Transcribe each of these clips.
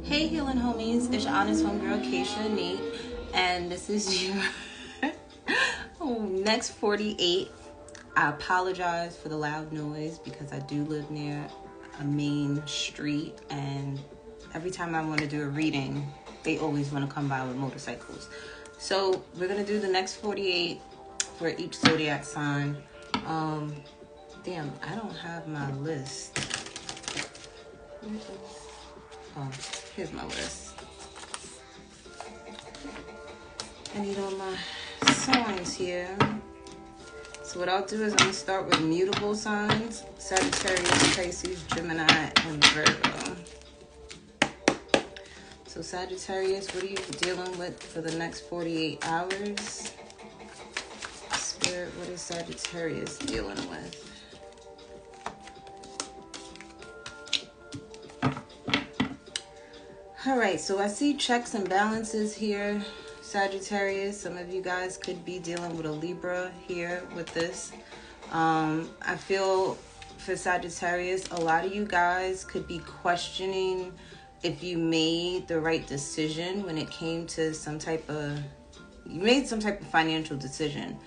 Hey healing homies, it's your honest homegirl Keisha and this is your next 48. I apologize for the loud noise because I do live near a main street, and every time I want to do a reading, they always want to come by with motorcycles. So we're going to do the next 48 for each zodiac sign. Damn, I don't have my list. Oh, here's my list. I need all my signs here. So what I'll do is I'm going to start with mutable signs: Sagittarius, Pisces, Gemini, and Virgo. So Sagittarius, what are you dealing with for the next 48 hours? Spirit, what is Sagittarius dealing with? All right, so I see checks and balances here, Sagittarius. Some of you guys could be dealing with a Libra here with this. I feel for Sagittarius, a lot of you guys could be questioning if you made the right decision when it came to you made some type of financial decision,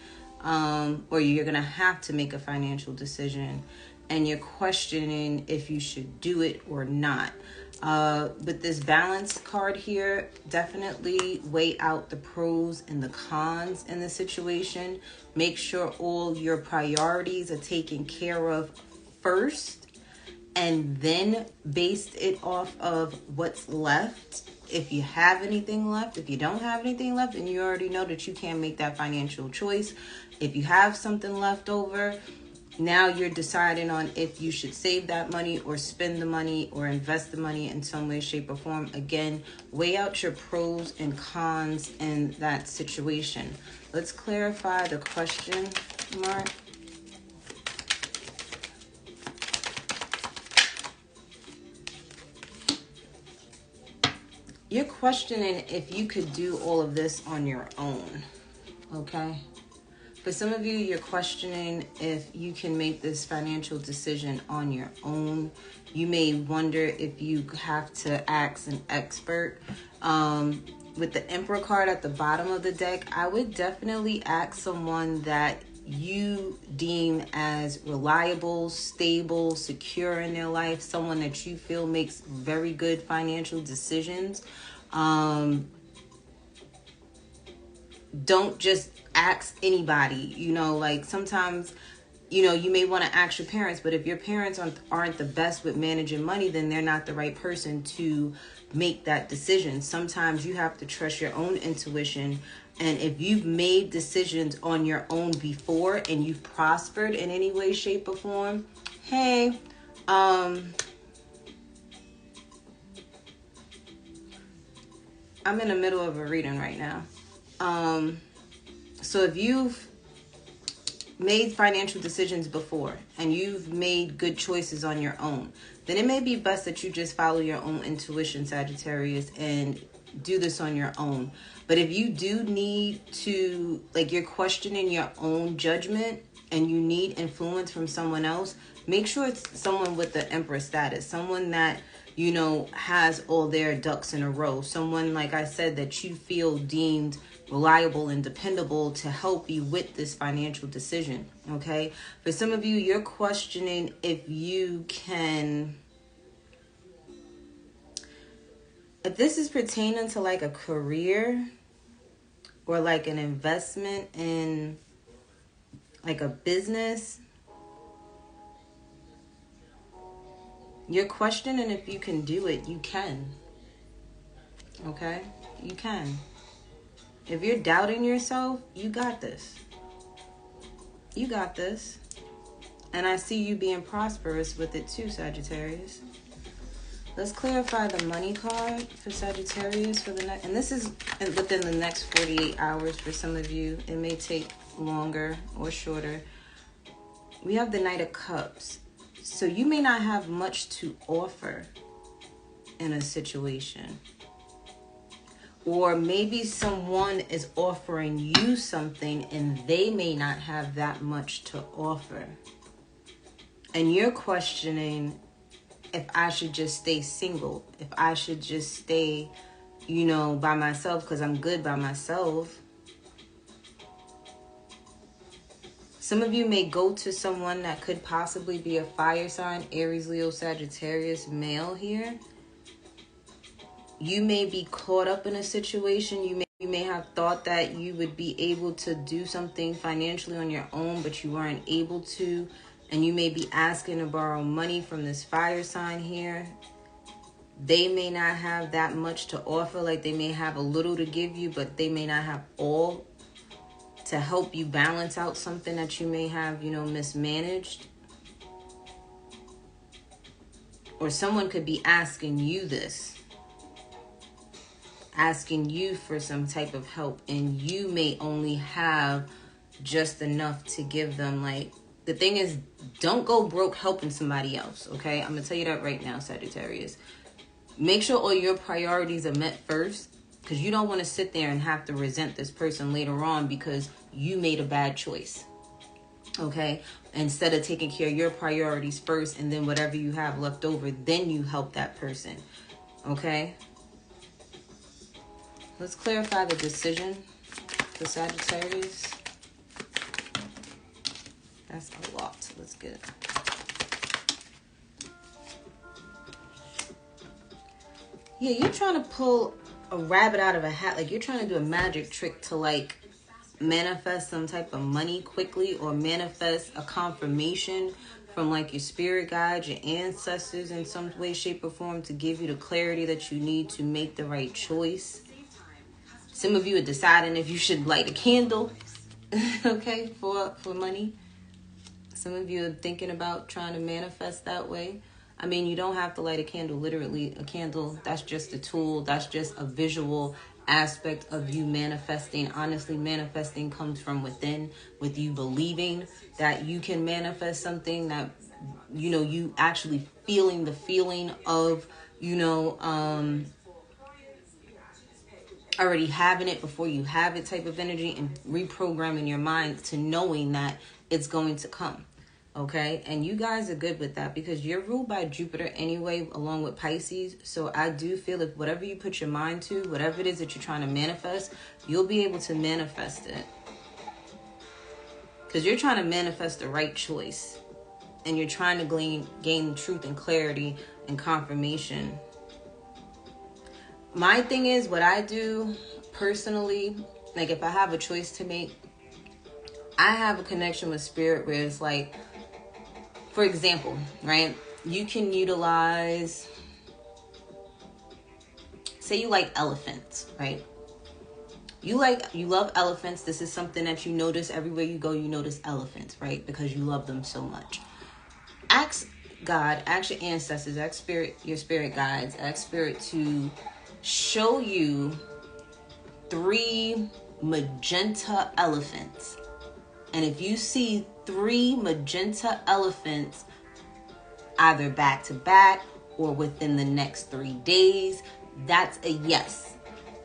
or you're going to have to make a financial decision, and you're questioning if you should do it or not. With this balance card here, definitely weigh out the pros and the cons in the situation. Make sure all your priorities are taken care of first, and then base it off of what's left. If you have anything left, if you don't have anything left, and you already know that you can't make that financial choice. If you have something left over, now you're deciding on if you should save that money or spend the money or invest the money in some way, shape, or form. Again, weigh out your pros and cons in that situation. Let's clarify the question mark. You're questioning if you could do all of this on your own, okay? For some of you, you're questioning if you can make this financial decision on your own. You may wonder if you have to ask an expert. With the Emperor card at the bottom of the deck, I would definitely ask someone that you deem as reliable, stable, secure in their life, someone that you feel makes very good financial decisions. Don't just ask anybody, like sometimes, you may want to ask your parents, but if your parents aren't the best with managing money, then they're not the right person to make that decision. Sometimes you have to trust your own intuition. And if you've made decisions on your own before and you've prospered in any way, shape, or form, hey, I'm in the middle of a reading right now. So if you've made financial decisions before and you've made good choices on your own, then it may be best that you just follow your own intuition, Sagittarius, and do this on your own. But if you do need to, you're questioning your own judgment and you need influence from someone else, make sure it's someone with the Emperor status, someone that has all their ducks in a row. Someone, like I said, that you feel deemed reliable and dependable to help you with this financial decision, okay? For some of you, you're questioning if you can... If this is pertaining to a career or an investment in a business, you're questioning if you can do it. You can. Okay? You can. If you're doubting yourself, you got this. You got this. And I see you being prosperous with it too, Sagittarius. Let's clarify the money card for Sagittarius for the next. And this is within the next 48 hours for some of you. It may take longer or shorter. We have the Knight of Cups. So you may not have much to offer in a situation. Or maybe someone is offering you something and they may not have that much to offer. And you're questioning if I should just stay single, if I should just stay, you know, by myself because I'm good by myself. Some of you may go to someone that could possibly be a fire sign, Aries, Leo, Sagittarius, male here. You may be caught up in a situation. You may have thought that you would be able to do something financially on your own, but you weren't able to. And you may be asking to borrow money from this fire sign here. They may not have that much to offer. Like, they may have a little to give you, but they may not have all to help you balance out something that you may have, you know, mismanaged. Or someone could be asking you this, asking you for some type of help, and you may only have just enough to give them. Like, the thing is, don't go broke helping somebody else, okay? I'm gonna tell you that right now, Sagittarius. Make sure all your priorities are met first, because you don't want to sit there and have to resent this person later on because you made a bad choice, okay? Instead of taking care of your priorities first, and then whatever you have left over, then you help that person, okay? Let's clarify the decision for Sagittarius. That's a lot. Let's get it. Yeah, you're trying to pull a rabbit out of a hat. Like, you're trying to do a magic trick to, like, manifest some type of money quickly, or manifest a confirmation from, like, your spirit guides, your ancestors in some way, shape, or form to give you the clarity that you need to make the right choice. Some of you are deciding if you should light a candle, okay, for money. Some of you are thinking about trying to manifest that way. I mean, you don't have to light a candle, literally. A candle, that's just a tool. That's just a visual aspect of you manifesting. Honestly, manifesting comes from within, with you believing that you can manifest something, that, you know, you actually feeling the feeling of, you know, already having it before you have it type of energy, and reprogramming your mind to knowing that it's going to come. Okay, and you guys are good with that because you're ruled by Jupiter anyway, along with Pisces. So I do feel if whatever you put your mind to, whatever it is that you're trying to manifest, you'll be able to manifest it. Because you're trying to manifest the right choice. And you're trying to gain truth and clarity and confirmation. My thing is, what I do personally, like if I have a choice to make, I have a connection with spirit where it's like, for example, right? You can utilize, say you like elephants, right? You love elephants. This is something that you notice everywhere you go. You notice elephants, right? Because you love them so much. Ask God, ask your ancestors, ask spirit, your spirit guides, ask spirit to show you 3 magenta elephants. And if you see 3 magenta elephants, either back to back or within the next 3 days, that's a yes.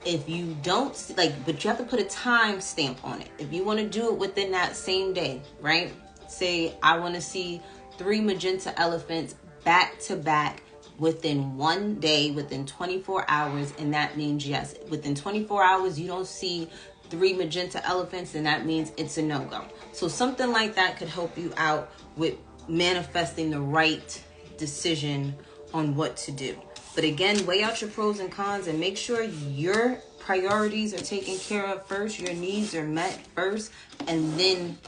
If you don't, but you have to put a time stamp on it. If you want to do it within that same day, right? Say, I want to see 3 magenta elephants back to back within 1 day, within 24 hours, and that means yes. Within 24 hours, you don't see 3 magenta elephants, and that means it's a no-go. So something like that could help you out with manifesting the right decision on what to do. But again, weigh out your pros and cons and make sure your priorities are taken care of first, your needs are met first, and then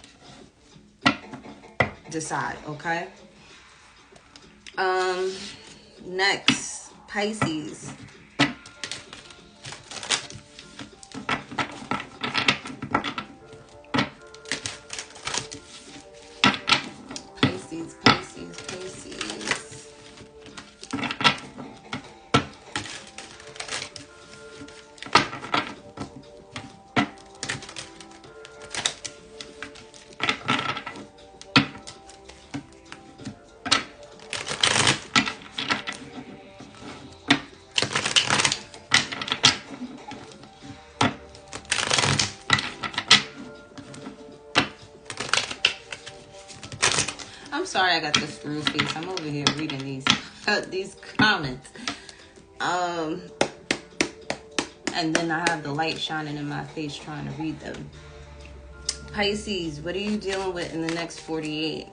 decide, okay? Next, Pisces. I'm sorry I got the screw face. I'm over here reading these these comments. And then I have the light shining in my face trying to read them. Pisces, what are you dealing with in the next 48?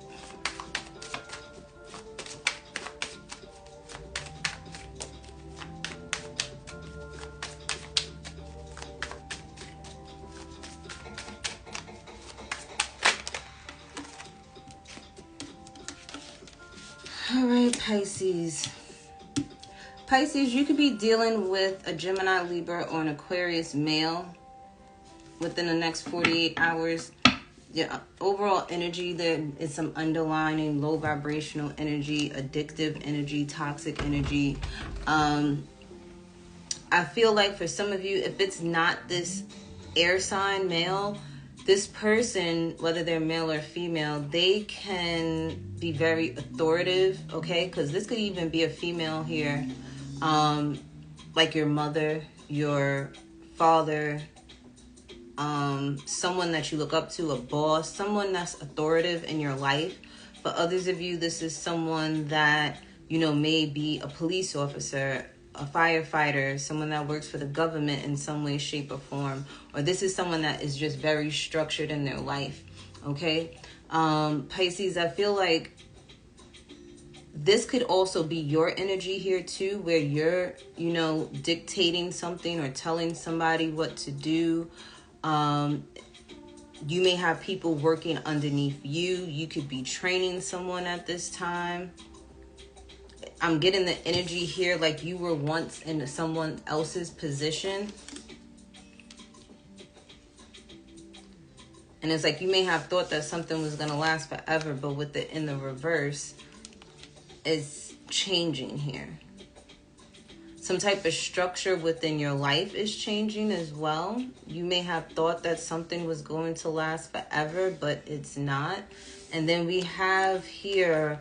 All right, Pisces. Pisces, you could be dealing with a Gemini, Libra, or an Aquarius male within the next 48 hours. Yeah, overall energy, there is some underlining low vibrational energy, addictive energy, toxic energy. I feel like for some of you, if it's not this air sign male, this person, whether they're male or female, they can be very authoritative, okay? Because this could even be a female here, like your mother, your father, someone that you look up to, a boss, someone that's authoritative in your life. For others of you, this is someone that, you know, may be a police officer, a firefighter, someone that works for the government in some way, shape, or form. Or this is someone that is just very structured in their life, okay? Pisces, I feel like this could also be your energy here too, where you're, you know, dictating something or telling somebody what to do. You may have people working underneath you. You could be training someone at this time. I'm getting the energy here like you were once in someone else's position. And it's like you may have thought that something was going to last forever, but with it in the reverse, it's changing here. Some type of structure within your life is changing as well. You may have thought that something was going to last forever, but it's not. And then we have here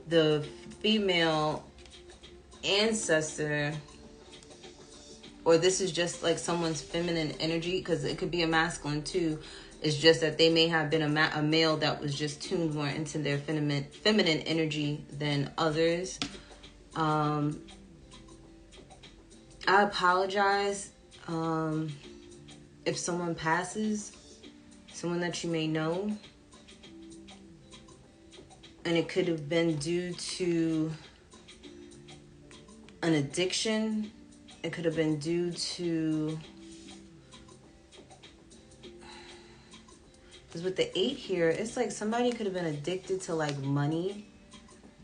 the female ancestor, or this is just like someone's feminine energy, because it could be a masculine too. It's just that they may have been a male that was just tuned more into their feminine energy than others. I apologize if someone passes, someone that you may know. And it could have been due to an addiction. It could have been due to... Because with the 8 here, it's like somebody could have been addicted to like money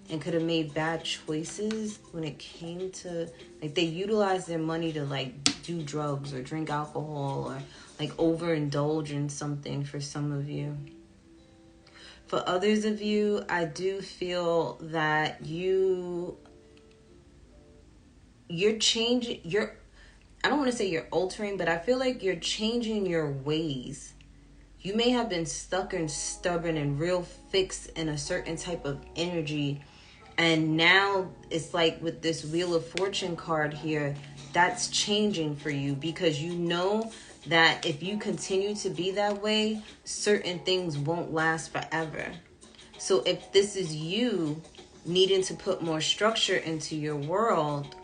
and could have made bad choices when it came to, like, they utilized their money to like do drugs or drink alcohol or like overindulge in something for some of you. For others of you, I do feel that you're changing, I don't want to say you're altering, but I feel like you're changing your ways. You may have been stuck and stubborn and real fixed in a certain type of energy. And now it's like with this Wheel of Fortune card here, that's changing for you, because you know that if you continue to be that way, certain things won't last forever. So if this is you needing to put more structure into your world,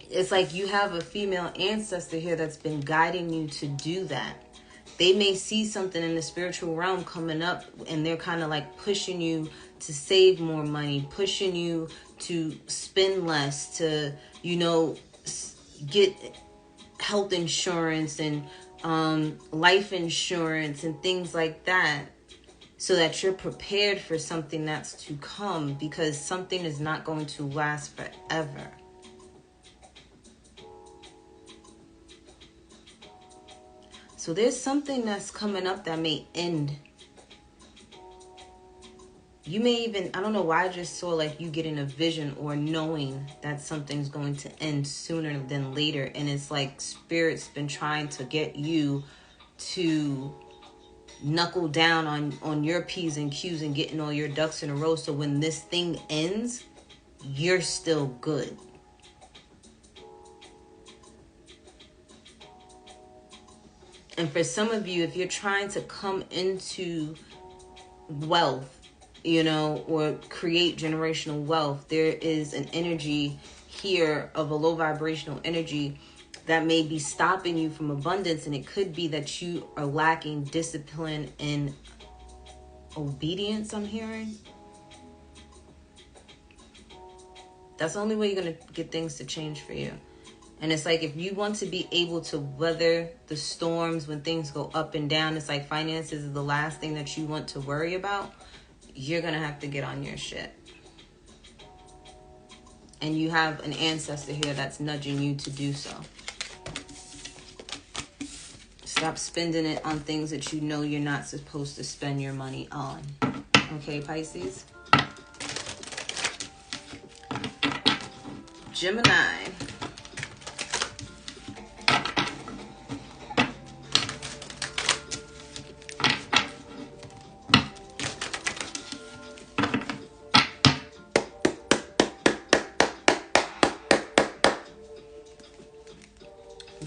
it's like you have a female ancestor here that's been guiding you to do that. They may see something in the spiritual realm coming up, and they're kind of like pushing you to save more money, pushing you to spend less, to, you know, get health insurance and life insurance and things like that, so that you're prepared for something that's to come, because something is not going to last forever. So there's something that's coming up that may end. You may even, I don't know why I just saw like you getting a vision or knowing that something's going to end sooner than later. And it's like Spirit's been trying to get you to knuckle down on your P's and Q's and getting all your ducks in a row. So when this thing ends, you're still good. And for some of you, if you're trying to come into wealth you know, or create generational wealth. There is an energy here of a low vibrational energy that may be stopping you from abundance. And it could be that you are lacking discipline and obedience, I'm hearing. That's the only way you're going to get things to change for you. And it's like, if you want to be able to weather the storms when things go up and down, it's like finances is the last thing that you want to worry about. You're going to have to get on your shit. And you have an ancestor here that's nudging you to do so. Stop spending it on things that you know you're not supposed to spend your money on. Okay, Pisces? Gemini.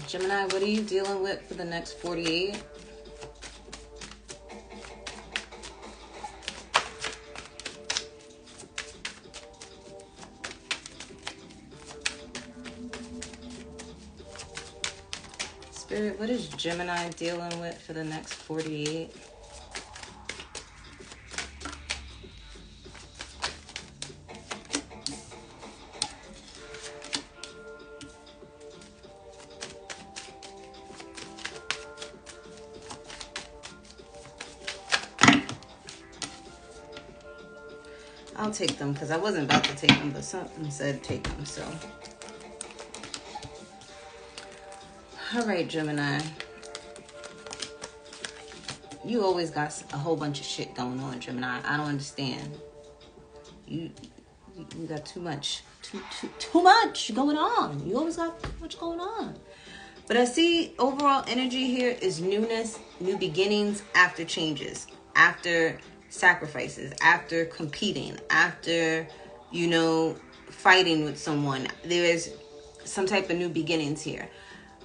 Gemini, what are you dealing with for the next 48? Spirit, what is Gemini dealing with for the next 48? I'll take them because I wasn't about to take them, but something said take them, so. All right, Gemini. You always got a whole bunch of shit going on, Gemini. I don't understand. You got too much going on. You always got too much going on. But I see overall energy here is newness, new beginnings after changes, after sacrifices, after competing, after, you know, fighting with someone. There's some type of new beginnings here.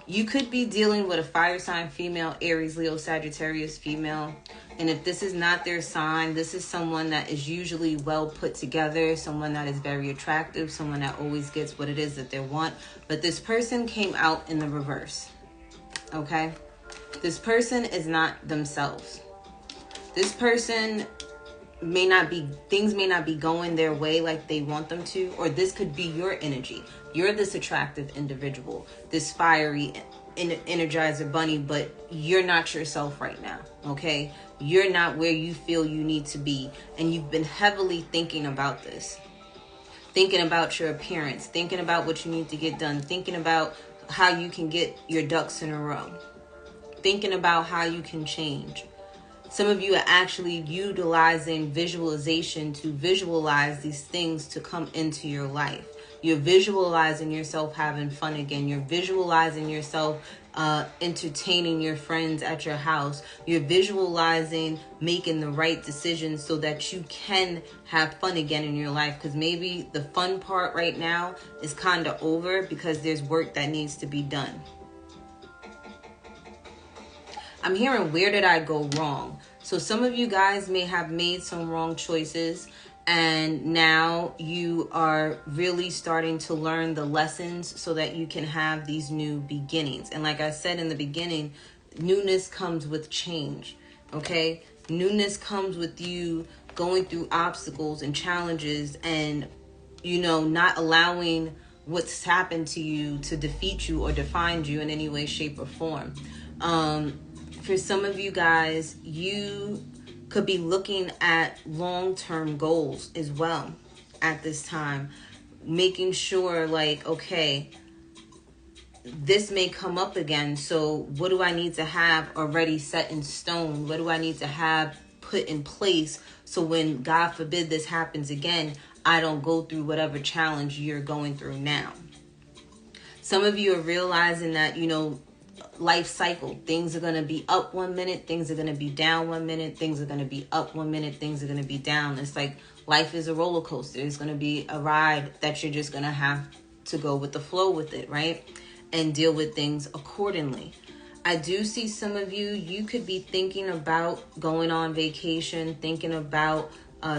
You could be dealing with a fire sign female, Aries, Leo, Sagittarius female. And if this is not their sign, this is someone that is usually well put together, someone that is very attractive, someone that always gets what it is that they want. But this person came out in the reverse. Okay? This person is not themselves. This person things may not be going their way like they want them to, or this could be your energy. You're this attractive individual, this fiery energizer bunny, but you're not yourself right now, okay? You're not where you feel you need to be, and you've been heavily thinking about this. Thinking about your appearance, thinking about what you need to get done, thinking about how you can get your ducks in a row, thinking about how you can change. Some of you are actually utilizing visualization to visualize these things to come into your life. You're visualizing yourself having fun again. You're visualizing yourself entertaining your friends at your house. You're visualizing making the right decisions so that you can have fun again in your life. Because maybe the fun part right now is kind of over because there's work that needs to be done. I'm hearing, where did I go wrong? So some of you guys may have made some wrong choices, and now you are really starting to learn the lessons so that you can have these new beginnings. And like I said in the beginning, newness comes with change, okay? Newness comes with you going through obstacles and challenges and, you know, not allowing what's happened to you to defeat you or define you in any way, shape, or form. For some of you guys, you could be looking at long-term goals as well at this time. Making sure, like, okay, this may come up again. So what do I need to have already set in stone? What do I need to have put in place so when, God forbid, this happens again, I don't go through whatever challenge you're going through now? Some of you are realizing that, you know, life cycle, things are going to be up 1 minute, things are going to be down 1 minute, things are going to be up 1 minute, things are going to be down. It's like life is a roller coaster. It's going to be a ride that you're just going to have to go with the flow with it, right? And deal with things accordingly. I do see some of you, you could be thinking about going on vacation, thinking about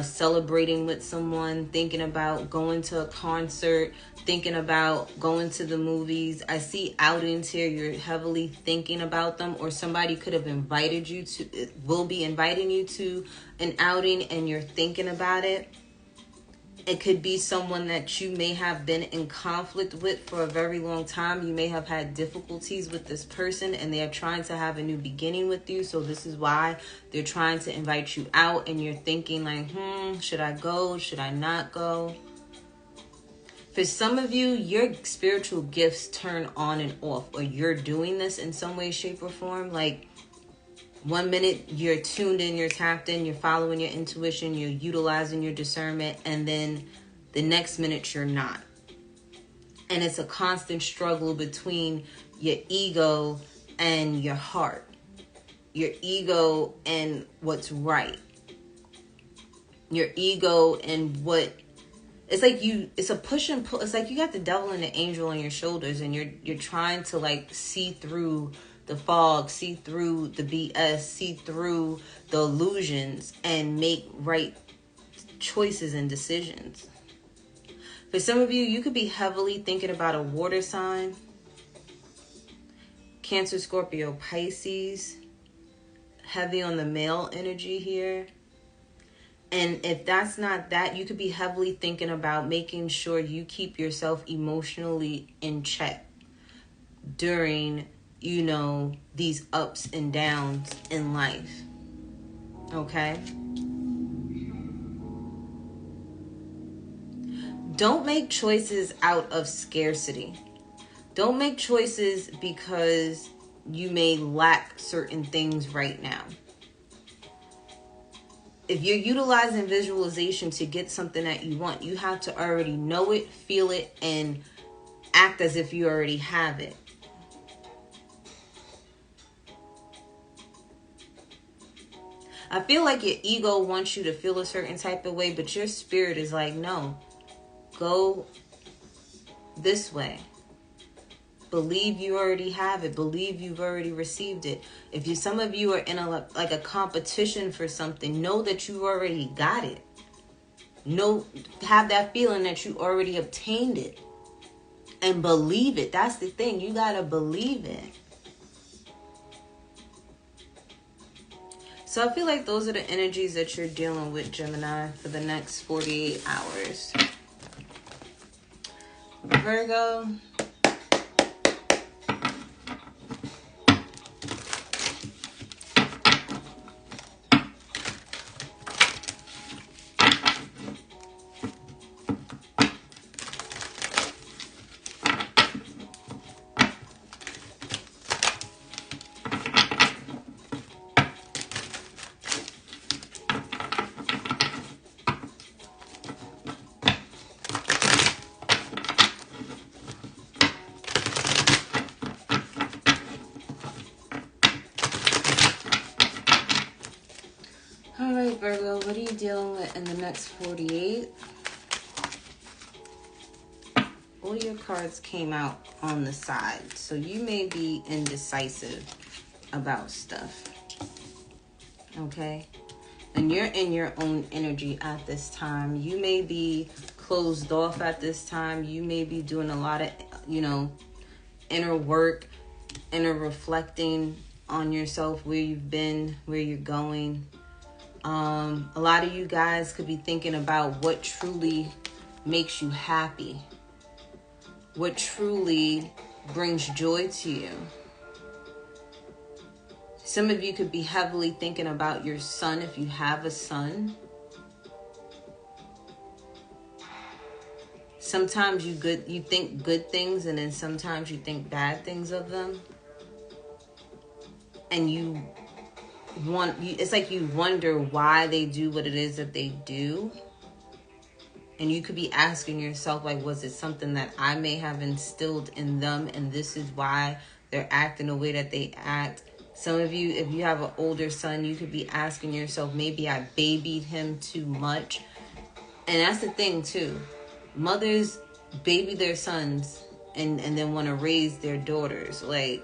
celebrating with someone, thinking about going to a concert, thinking about going to the movies. I see outings here. You're heavily thinking about them, or somebody could have invited you to, will be inviting you to an outing, and you're thinking about it. It could be someone that you may have been in conflict with for a very long time. You may have had difficulties with this person, and they are trying to have a new beginning with you. So this is why they're trying to invite you out, and you're thinking like, should I go? Should I not go? For some of you, your spiritual gifts turn on and off, or you're doing this in some way, shape, or form. Like, 1 minute you're tuned in, you're tapped in, you're following your intuition, you're utilizing your discernment, and then the next minute you're not. And it's a constant struggle between your ego and your heart, your ego and what's right, your ego and what. It's like it's a push and pull. It's like you got the devil and the angel on your shoulders, and you're trying to like see through the fog, see through the BS, see through the illusions, and make right choices and decisions. For some of you, you could be heavily thinking about a water sign, Cancer, Scorpio, Pisces, heavy on the male energy here. And if that's not that, you could be heavily thinking about making sure you keep yourself emotionally in check during, these ups and downs in life. Okay? Don't make choices out of scarcity. Don't make choices because you may lack certain things right now. If you're utilizing visualization to get something that you want, you have to already know it, feel it, and act as if you already have it. I feel like your ego wants you to feel a certain type of way, but your spirit is like, no, go this way. Believe you already have it. Believe you've already received it. If some of you are in a competition for something, know that you already got it. Have that feeling that you already obtained it. And believe it. That's the thing. You got to believe it. So I feel like those are the energies that you're dealing with, Gemini, for the next 48 hours. Virgo. All right, Virgo, what are you dealing with in the next 48? All your cards came out on the side, so you may be indecisive about stuff, okay? And you're in your own energy at this time. You may be closed off at this time. You may be doing a lot of, inner work, inner reflecting on yourself, where you've been, where you're going. A lot of you guys could be thinking about what truly makes you happy, what truly brings joy to you. Some of you could be heavily thinking about your son if you have a son. Sometimes you think good things, and then sometimes you think bad things of them. And it's like you wonder why they do what it is that they do. And you could be asking yourself, like, was it something that I may have instilled in them, and this is why they're acting the way that they act? Some of you, if you have an older son, you could be asking yourself, maybe I babied him too much. And that's the thing too. Mothers baby their sons and then want to raise their daughters. Like,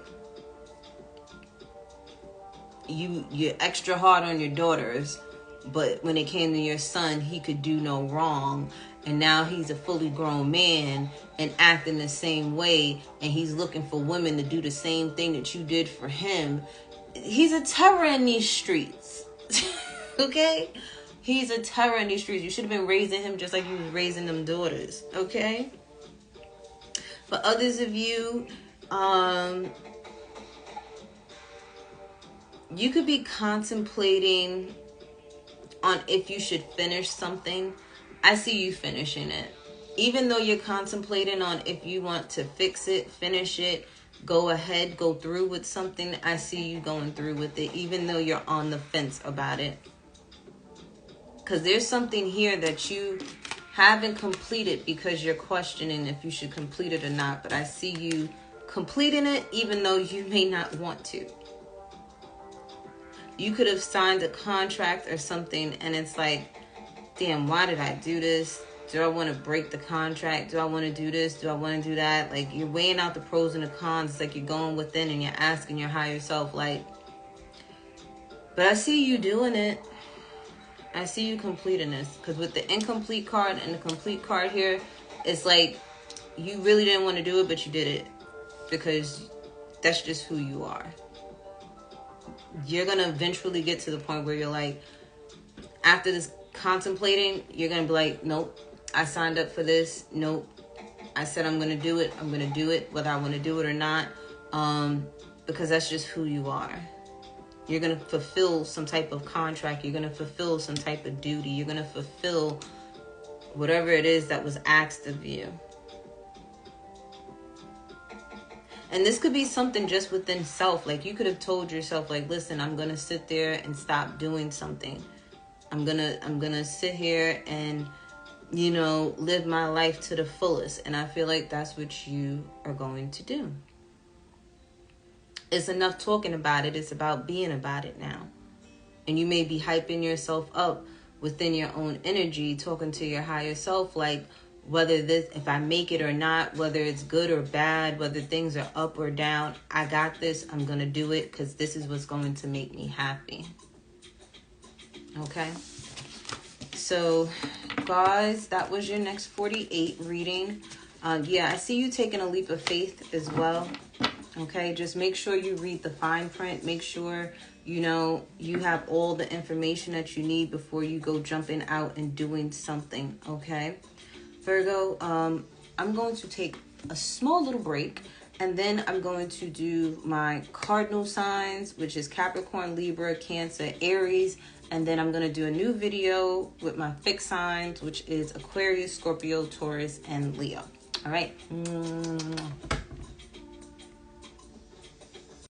you're extra hard on your daughters, but when it came to your son, he could do no wrong. And now he's a fully grown man and acting the same way. And he's looking for women to do the same thing that you did for him. He's a terror in these streets. Okay? He's a terror in these streets. You should have been raising him just like you was raising them daughters. Okay? For others of you, you could be contemplating on if you should finish something. I see you finishing it. Even though you're contemplating on if you want to fix it, finish it, go ahead, go through with something, I see you going through with it, even though you're on the fence about it. Because there's something here that you haven't completed because you're questioning if you should complete it or not. But I see you completing it even though you may not want to. You could have signed a contract or something and it's like, damn, why did I do this? Do I want to break the contract? Do I want to do this? Do I want to do that? Like, you're weighing out the pros and the cons. It's like you're going within and you're asking your higher self, like, but I see you doing it. I see you completing this. Because with the incomplete card and the complete card here, it's like you really didn't want to do it, but you did it. Because that's just who you are. You're going to eventually get to the point where you're like, after this contemplating, you're going to be like, nope, I signed up for this. Nope, I said I'm going to do it. I'm going to do it whether I want to do it or not. Because that's just who you are. You're going to fulfill some type of contract. You're going to fulfill some type of duty. You're going to fulfill whatever it is that was asked of you. And this could be something just within self. Like, you could have told yourself, like, listen, I'm going to sit there and stop doing something. I'm gonna sit here and, you know, live my life to the fullest. And I feel like that's what you are going to do. It's enough talking about it. It's about being about it now. And you may be hyping yourself up within your own energy, talking to your higher self, like, whether this, if I make it or not, whether it's good or bad, whether things are up or down, I got this. I'm going to do it because this is what's going to make me happy. Okay, so guys, that was your next 48 reading. Yeah, I see you taking a leap of faith as well. Okay, just make sure you read the fine print. Make sure, you know, you have all the information that you need before you go jumping out and doing something. Okay, Virgo, I'm going to take a small little break. And then I'm going to do my cardinal signs, which is Capricorn, Libra, Cancer, Aries. And then I'm going to do a new video with my fixed signs, which is Aquarius, Scorpio, Taurus, and Leo. All right.